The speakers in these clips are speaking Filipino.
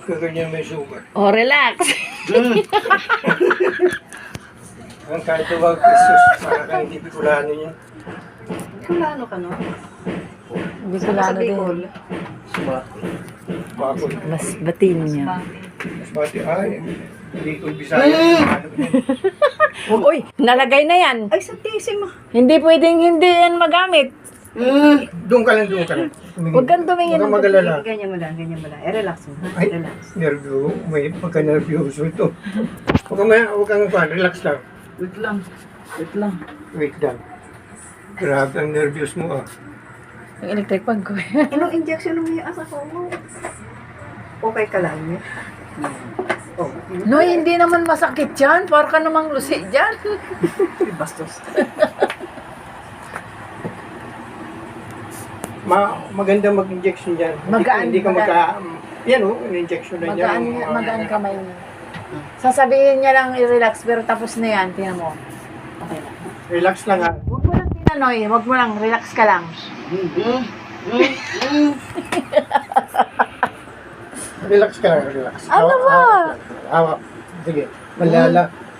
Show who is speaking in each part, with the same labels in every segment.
Speaker 1: kaganyan may sugat.
Speaker 2: Oh, relax.
Speaker 1: Ang kahit tawag Christos, para kang hindi Bicolano niya.
Speaker 3: Kulano ka, no?
Speaker 2: Bicolano din.
Speaker 1: Bakit?
Speaker 2: Mas batin niya.
Speaker 1: Mas pati, ay, hindi ko Bisaya.
Speaker 2: Uy, nalagay na yan.
Speaker 3: Ay, santisima.
Speaker 2: Hindi pwedeng hindi yan magamit.
Speaker 1: Doon ka lang, doon ka lang.
Speaker 2: Huwag kang tumingin.
Speaker 1: Huwag kang magalala.
Speaker 3: Ganyan mo lang, ganyan mo lang. Relax mo, ha?
Speaker 1: Ay,
Speaker 3: Relax.
Speaker 1: nervyo. May pagka-nervyoso ito. Huwag kang relax lang.
Speaker 3: Wait lang. Wait lang.
Speaker 1: Wait lang. Grabe ang nervyos mo ah.
Speaker 2: Ang electric pag ko.
Speaker 3: Anong injection mo yung asa ko mo? Okay ka lang, eh? Oh,
Speaker 2: No, hindi naman masakit yan. Para ka namang lusi dyan.
Speaker 3: bastos.
Speaker 1: Maganda mag-injection dyan.
Speaker 2: Magaan,
Speaker 1: Hindi ka
Speaker 2: magaan.
Speaker 1: yan o, injection na niya.
Speaker 2: Magaan kamay niya. Sasabihin niya lang i-relax pero tapos na yan. Tingnan mo. Okay na.
Speaker 1: Relax lang ha.
Speaker 2: Huwag mo lang tinanoy. Huwag mo lang. Relax ka lang.
Speaker 1: Relax ka lang, relax.
Speaker 2: Ano ba?
Speaker 1: Hawak. Sige.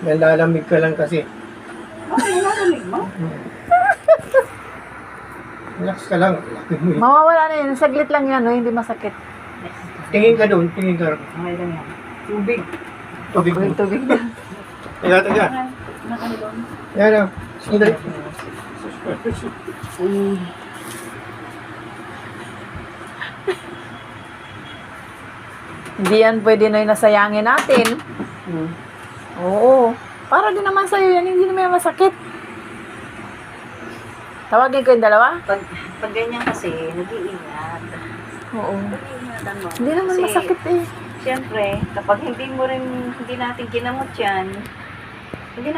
Speaker 1: Malalamig ka lang kasi.
Speaker 3: Okay, narinig mo?
Speaker 1: Relax ka lang. Lapit mo yun.
Speaker 2: Mawawala na yun. Saglit lang yan. No? Hindi masakit.
Speaker 1: Tingin ka doon, tingin ka.
Speaker 3: Okay lang yan. Tubig.
Speaker 1: Tubig mo.
Speaker 2: Yung tubig na.
Speaker 1: Taga. Yan o. Sandali.
Speaker 2: Hindi yan pwede na yung nasayangin natin. Oo. Para din naman sa'yo yan. Hindi naman masakit. Tawagin ko yung dalawa?
Speaker 3: Pag ganyan kasi, nag-iingat.
Speaker 2: Oo.
Speaker 3: Nag-iingatan mo.
Speaker 2: Hindi naman
Speaker 3: Kasi,
Speaker 2: masakit eh.
Speaker 3: siyempre, kapag hindi natin ginamot yan, hindi na